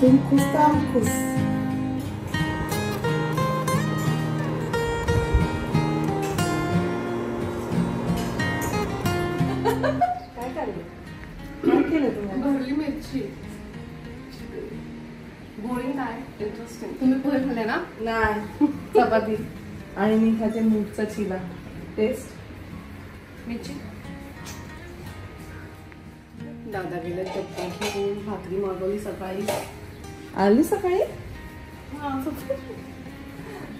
तुम खुश तर आम्ही खुश. काय केलं तुम्ही? भरली मिरची. गोळी काय इंटरेस्टिंग. तुम्ही पोहे खाल्ले ना? नाही, चपाती आणि मी खाते मूगचा चिला. टेस्ट मिरची. दादा गेले चपाती घेऊन, भाकरी मागवली सकाळी. आली सकाळी.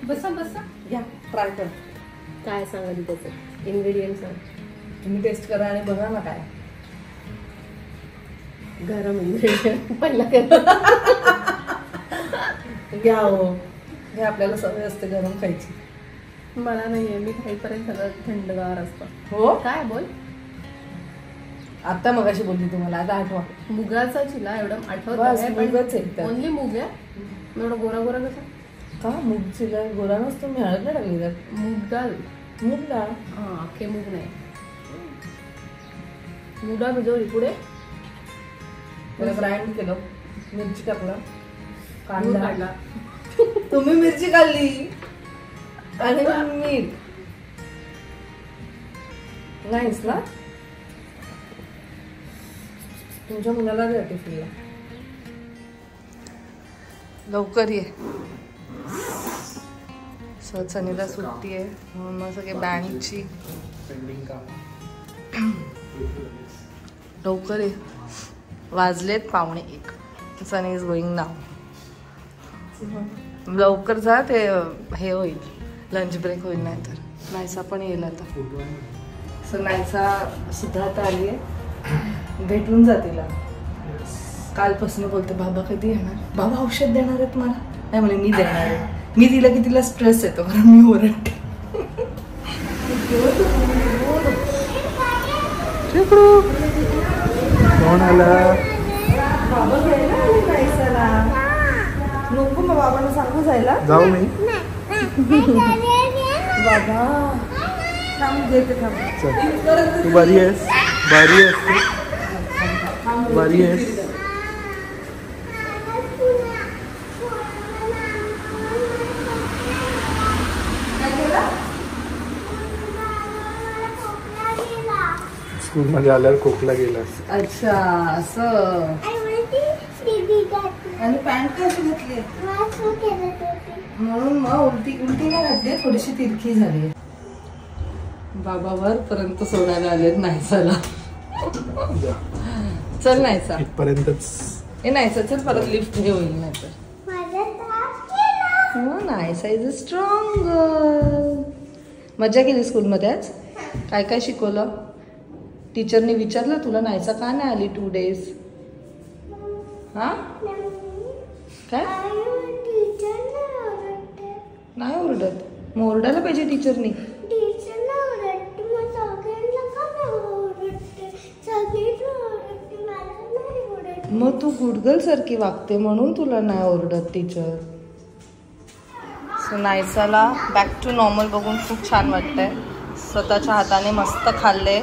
बसा बसा. घ्या ट्राय कर. काय सांगा त्याचं इन्ग्रेडियंट सांग. तुम्ही टेस्ट करा आणि बघा ना काय. गरम इन्ग्रेडियंट पहिला करा. घ्या हो, घ्या. आपल्याला सवय असते गरम खायची. मला नाहीये, मी खाईपर्यंत सगळं थंडगार असतं. हो काय बोल. आता मगाशी बोलली तुम्हाला, आता आठवा. मुगाचा चिला एवढं आठवत बस, आहे, मुगच आहे त्यात. ओनली मूग आहे. एवढं गोरा गोरा कसा का मूग चिला गोरा नसतो? मी हळद नाही टाकली त्यात. मूग डाळ. मूग डाळ. हा, अख्खे मूग नाही. मूग डाळ भिजवली. पुढे त्याला ग्राइंड केलं, मिरची टाकलं, कांदा कांदा. काढला. तुम्ही मिरची काढली आणि मीठ. नाहीच ना? तुमच्या मुलाला द्या टिफिनला. लवकर ये. सनीला सुट्टी आहे म्हणून मग सगळे बँकची लवकर ये. वाजलेत 1:15. सनी इज गोईंग नाव. लवकर जा, ते हे होईल, लंच ब्रेक होईल. नाही तर नायसा पण येईल आता. सो नायसा सुद्धा आता आली आहे, भेटून जा तिला. कालपासून बोलते बाबा कधी येणार, बाबा औषध देणार आहेत मला. नाही म्हणे मी देणार आहे. मी दिला की तिला स्ट्रेस येतो कारण मी ओरडते. कोण आला? बाबा घ्यायला आले नायसाला. नको मग बाबांना सांगू जायला. जाऊ मी. बाबा थांब, घेते थांब. तू बरी आहेस? बरी आहेस तू? बरी आहेस? स्कूलमध्ये आल्यावर खोकला गेलास. अच्छा असं. आणि पॅन्ट कशी घातली म्हणून मग उलटी नाही घातली, थोडीशी तिरकी झाली. बाबा वरपर्यंत सोडायला आलेत नायसाला. चल नायसा इथपर्यंतच. ए नायसा चल, परत लिफ्ट हे होईल नाही तर. Naysa is a strong girl. मजा केली स्कूलमध्ये आज? काय काय शिकवलं? टीचरने विचारलं तुला नायसा का नाही आली 2 days? हा काय नाही ओरडत? मग ओरडायला पाहिजे टीचरनी. मग तू गुड गर्ल सारखी वागते म्हणून तुला नाही ओरडत टीचर. सो नायसाला बॅक टू नॉर्मल बघून खूप छान वाटतंय. स्वतःच्या हाताने मस्त खाल्ले.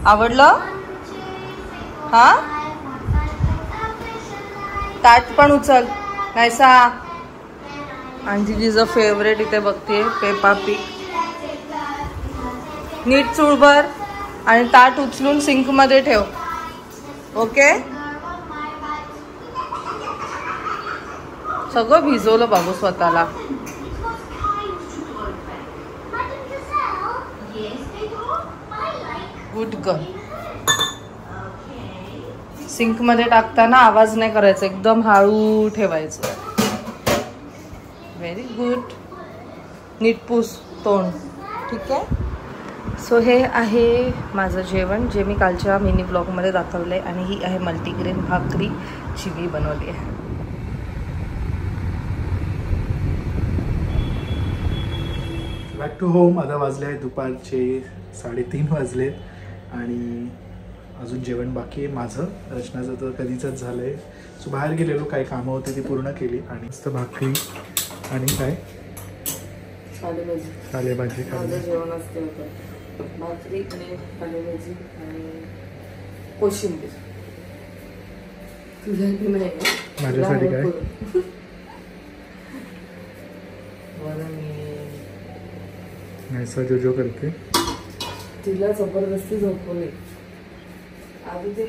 आवडलं? हा, ताट पण उचल नायसा. अंजलीचं फेवरेट इथे बघते, पेपा पिग. नीट चुळभर आणि ताट उचलून सिंक मध्ये ठेव. ओके. सगळं भिजवलं बाबू स्वतःला. Good girl. सिंक मध्ये टाकताना आवाज नाही करायचा, एकदम हळू ठेवायचं. Very good. नीट पुस तोंड. ठीक आहे. सो हे आहे माझं जेवण जे मी कालच्या मिनी ब्लॉगमध्ये दाखवलं आहे. आणि ही आहे मल्टीग्रेन भाकरी जी मी बनवली आहे. Back to home. आता वाजले आहे दुपारचे 3:30 वाजले आणि अजून जेवण बाकी आहे माझं. रचनाचं तर कधीचंच झालं आहे. सो बाहेर गेलेलो, काही कामं होती ती पूर्ण केली आणि मस्त भाकरी आणि काय पालेभाजी खाल्ली. जेवण असते भाकरी आणि पालेभाजी आणि कोशिंबीर. तुझ्या नाही माझ्यासाठी काय? ऐसा जो जो करते तिला जबरदस्ती झोपवले. आधी ते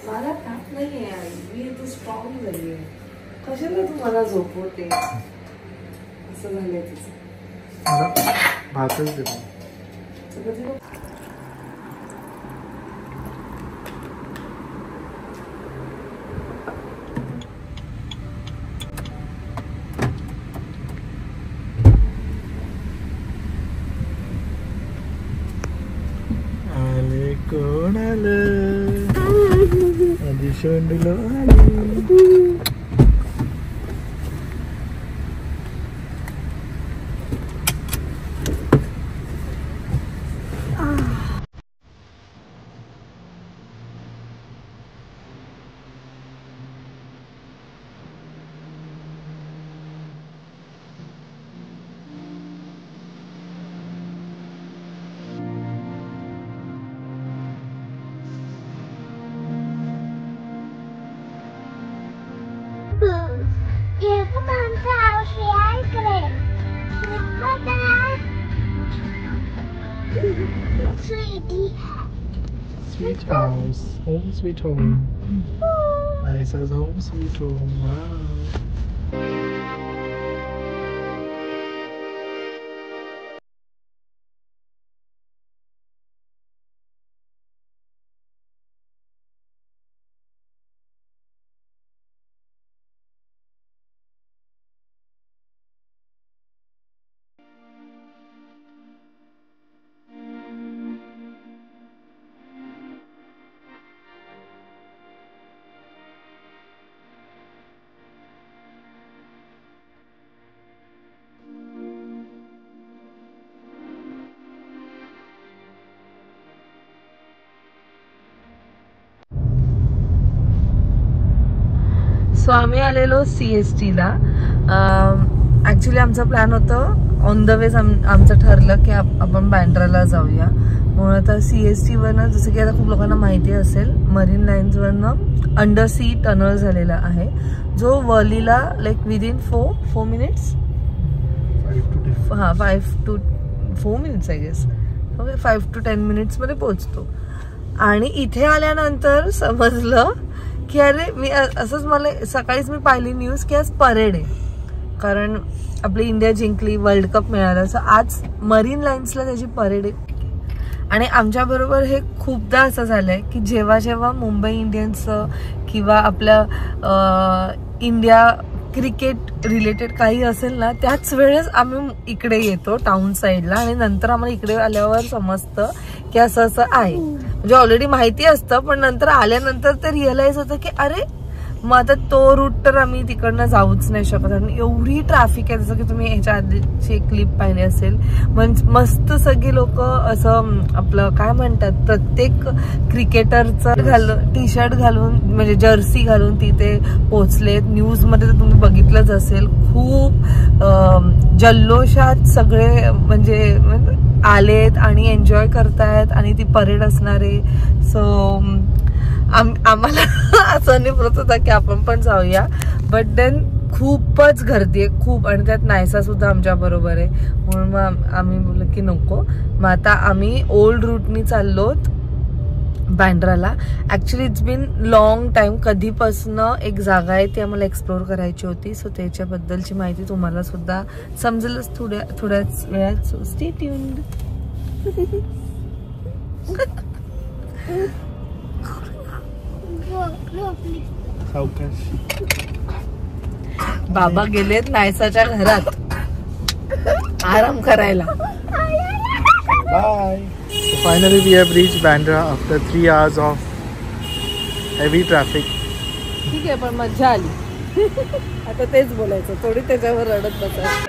मला ताप नाही आहे, मी तू स्ट्रॉंग झाली आहे, कशाला तू मला झोपवते, असं झालंय तिचं. मला भातच देतो. आले कोण आलं आधी शोंडलो आली. Sweet house, home sweet home. Aisa's home sweet home. Wow. So आम्ही आलेलो CST ला. ॲक्च्युली आमचं प्लॅन होतं ऑन द वेज आमचं ठरलं की आपण बँड्राला जाऊया. म्हणून आता CST वरनं, जसं की आता खूप लोकांना माहिती असेल, मरीन लाईन्सवरनं अंडर सी टनल झालेला आहे, जो वर्लीला like within 4 minutes 5 to 4 minutes I guess. Okay, 5 to 10 मिनिट्समध्ये पोहोचतो. आणि इथे आल्यानंतर समजलं की अरे मी असंच, मला सकाळीच मी पाहिली न्यूज की आज परेड आहे, कारण आपली इंडिया जिंकली, वर्ल्ड कप मिळाला. सो आज मरीन लाईन्सला त्याची परेड आहे. आणि आमच्याबरोबर हे खूपदा असं झालंय की जेव्हा जेव्हा मुंबई इंडियन्सचं किंवा आपल्या इंडिया क्रिकेट रिलेटेड काही असेल ना, त्याच वेळेस आम्ही इकडे येतो टाउन साईडला, आणि नंतर आम्हाला इकडे आल्यावर समजतं की असं असं आहे. म्हणजे ऑलरेडी माहिती असतं, पण नंतर आल्यानंतर ते रिअलाइज होतं की अरे मग आता तो रूट तर आम्ही तिकडनं जाऊच नाही शकत. आणि एवढी ट्रॅफिक आहे, जसं की तुम्ही ह्याच्या आधीची क्लिप पाहिली असेल. मस्त सगळी लोक असं आपलं काय म्हणतात, प्रत्येक क्रिकेटरचं टी शर्ट घालून, म्हणजे जर्सी घालून तिथे पोहोचलेत. न्यूजमध्ये तर तुम्ही बघितलंच असेल, खूप जल्लोषात सगळे म्हणजे आलेत आणि एन्जॉय करतायत, आणि ती परेड असणार आहे. सो आम्हाला असं निवृत्त होता की आपण पण जाऊया, बट देन खूपच गर्दी आहे, खूप. आणि त्यात नायसा सुद्धा आमच्या बरोबर आहे, म्हणून मग आम्ही बोललो की नको. मग आता आम्ही ओल्ड रूटनी चाललोत बँड्राला. Actually it's been long time, कधीपासनं एक जागा आहे ती आम्हाला एक्सप्लोर करायची होती. सो त्याच्याबद्दलची माहिती तुम्हाला सुद्धा समजेलच थोड्याच वेळात. So stay tuned. बाबा गेलेत नायसाच्या घरात आराम करायला. Bye. So finally we have reached Bandra after 3 hours of heavy traffic. ठीक आहे, पण मज्जा आली. आता तेच बोलायचं, थोडी त्याच्यावर रडत बसायचं.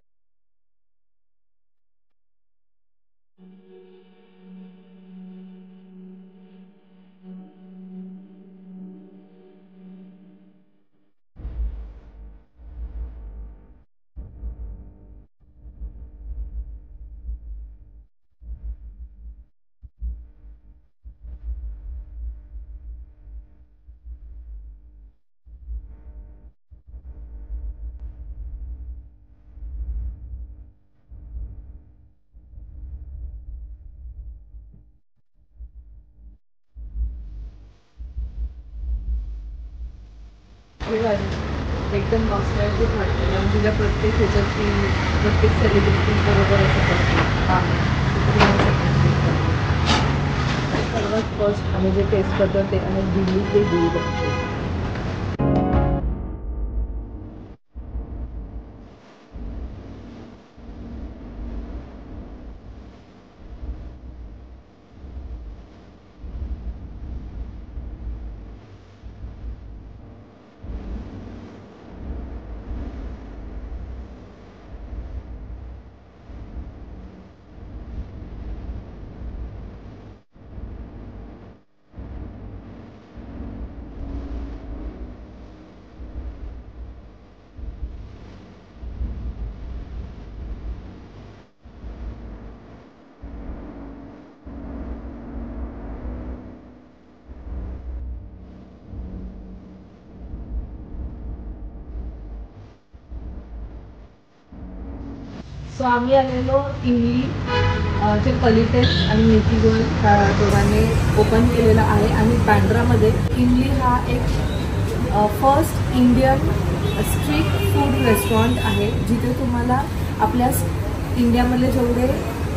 एकदम नॉस्टॅल्जिक वाटतं आणि तुझ्या प्रत्येक ह्याच्यात ती प्रत्येक सेलिब्रिटी बरोबर असं करते. सर्वात फर्स्ट आम्ही जे टेस्ट करतो ते आहे दिल्ली ते गोलगप्पे. सो आम्ही आलेलो इमली जे कलिटेस आणि मेथी गोल दोघांनी ओपन केलेला आहे आणि बँड्रामध्ये इमली हा एक first Indian street food restaurant आहे जिथे तुम्हाला आपल्या इंडियामधले जेवढे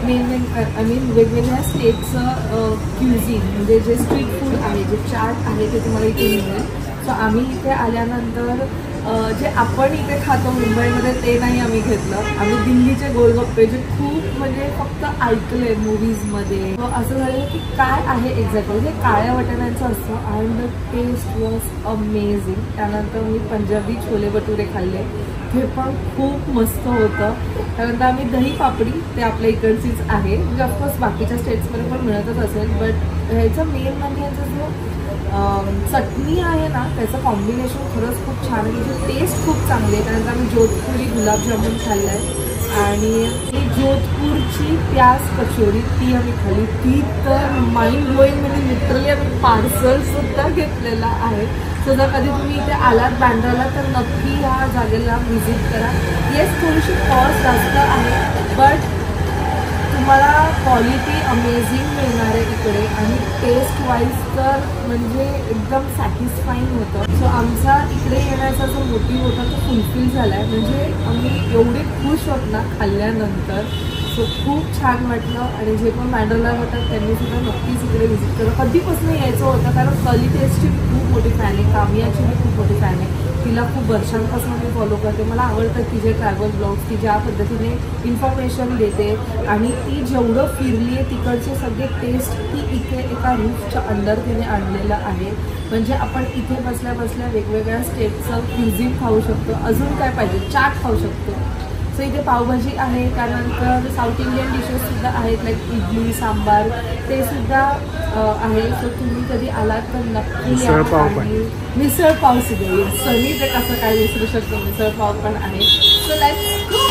वेगवेगळ्या स्टेटचं क्युझिन म्हणजे जे स्ट्रीट फूड आहे जे चाट आहे ते तुम्हाला इथे मिळेल. सो आम्ही इथे आल्यानंतर जे आपण इथे खातो मुंबईमध्ये ते नाही आम्ही घेतलं. आम्ही दिल्लीचे गोलगप्पे जे खूप म्हणजे फक्त ऐकले मूवीजमध्ये. असं झालं की काय आहे एक्झॅक्टली म्हणजे काळ्या वाटाण्यांचं असतं and the taste was amazing. त्यानंतर मी पंजाबी छोले भटुरे खाल्ले ते पण खूप मस्त होतं. त्यानंतर आम्ही दही पापडी ते आपल्या इकडचीच आहे म्हणजे ऑफकोर्स बाकीच्या स्टेट्समध्ये पण मिळतच असेल बट ह्याचं मेन म्हणजे ह्याचा जो चटणी आहे ना त्याचं कॉम्बिनेशन खरंच खूप छान आहे. त्याची टेस्ट खूप चांगली आहे. त्यानंतर आम्ही जोधपुरी गुलाबजामुन खाल्लं आहे आणि ही जोधपूरची प्याज कचोरी ती आम्ही खाल्ली. ती तर माइंड ब्लोईंग म्हणजे लिटरली आम्ही पार्सलसुद्धा घेतलेला आहे. सो जर कधी तुम्ही इथे आलात बँड्राला तर नक्की ह्या जागेला व्हिजिट करा. येस थोडीशी कॉस्ट जास्त आहे बट तुम्हाला क्वालिटी अमेझिंग मिळणार आहे इकडे आणि टेस्ट वाईज तर म्हणजे एकदम सॅटिस्फाईंग होतं. सो आमचा इकडे येण्याचा जो मोटिव्ह होता तो फुलफिल झाला आहे. म्हणजे आम्ही एवढे खुश होत ना खाल्ल्यानंतर. सो खूप छान वाटलं आणि जे पण बँड्राला होतात त्यांनी सुद्धा नक्कीच इकडे व्हिजिट करा. कधीपासून यायचं होतं कारण कली टेस्टची मी खूप मोठी फॅन आहे. कामियाची मी खूप मोठी फॅन आहे. तिला खूप वर्षांपासून मी फॉलो करते. मला आवडतं तिचे ट्रॅव्हल ब्लॉग्स ती ज्या पद्धतीने इन्फॉर्मेशन देते आणि ती जेवढं फिरली आहे तिकडचे सगळे टेस्ट ती इथे एका रूफच्या अंडर तिने आणलेलं आहे. म्हणजे आपण इथे बसल्या बसल्या वेगवेगळ्या स्टेटचं क्युझिन खाऊ शकतो. अजून काय पाहिजे चाट खाऊ शकतो. सो इथे पावभाजी आहे त्यानंतर साऊथ इंडियन डिशेससुद्धा आहेत लाईक इडली सांबार ते सुद्धा आहे. सो तुम्ही कधी आलात तर नक्की या. आणि मिसळ पाव सुद्धा सनी ते कसं काय विसरू शकतो. मिसळ पाव पण आहे. So let's go.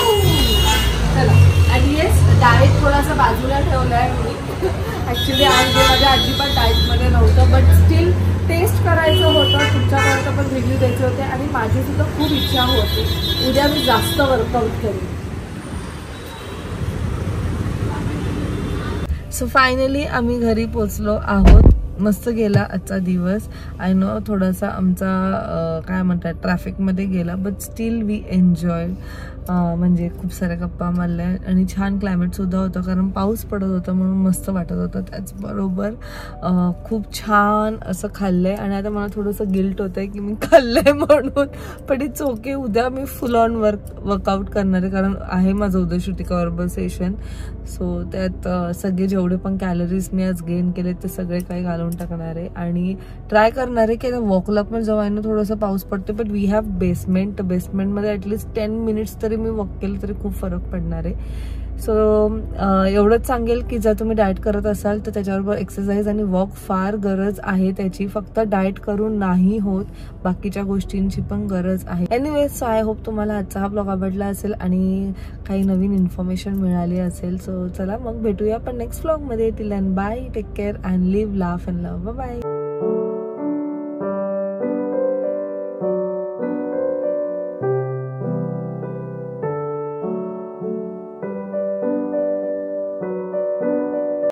चला आणि येस डाएट थोडासा बाजूला ठेवला आहे मी. ॲक्च्युली आज माझ्या अजिबात डाएटमध्ये नव्हतं बट स्टील टेस्ट करायचं होतं. तुमच्यापर्यंत पण रिव्ह्यू द्यायचे होते आणि माझी सुद्धा खूप इच्छा होती उद्या मी जास्त वर्कआउट करेन. सो फायनली आम्ही घरी पोचलो आहोत. मस्त गेला आजचा दिवस. आय नो थोडासा आमचा काय म्हणतात ट्रॅफिकमध्ये गेला बट स्टील वी एन्जॉयड. म्हणजे खूप साऱ्या गप्पा मारल्या आणि छान क्लायमेटसुद्धा होतं कारण पाऊस पडत होता म्हणून मस्त वाटत होतं. त्याचबरोबर खूप छान असं खाल्लं आहे आणि आता मला थोडंसं गिल्ट होतं आहे की मी खाल्लं आहे म्हणून. पण इट्स ओके. उद्या मी फुल ऑन वर्कआउट करणार आहे कारण आहे माझं उद्या श्रुतिका बरोबर सेशन. सो त्यात सगळे जेवढे पण कॅलरीज मी आज गेन केले ते सगळे काही घालून टाकणार आहे आणि ट्राय करणार आहे की वॉकला पण जेव्हा आहे ना थोडंसं पाऊस पडतो बट वी हॅव बेसमेंटमध्ये ॲटलिस्ट 10 मिनिट्स तरी मी वॉक केलं तरी खूप फरक पडणार आहे. सो एवढंच सांगेल की जर तुम्ही डाएट करत असाल तर त्याच्याबरोबर एक्सरसाइज आणि वॉक फार गरज आहे त्याची. फक्त डाएट करून नाही होत बाकीच्या गोष्टींची पण गरज आहे. एनिवेज सो आय होप तुम्हाला आजचा हा ब्लॉग आवडला असेल आणि काही नवीन इन्फॉर्मेशन मिळाली असेल. सो चला मग भेटूया पण नेक्स्ट ब्लॉगमध्ये. Till then bye. Take care and live laugh and love. Bye.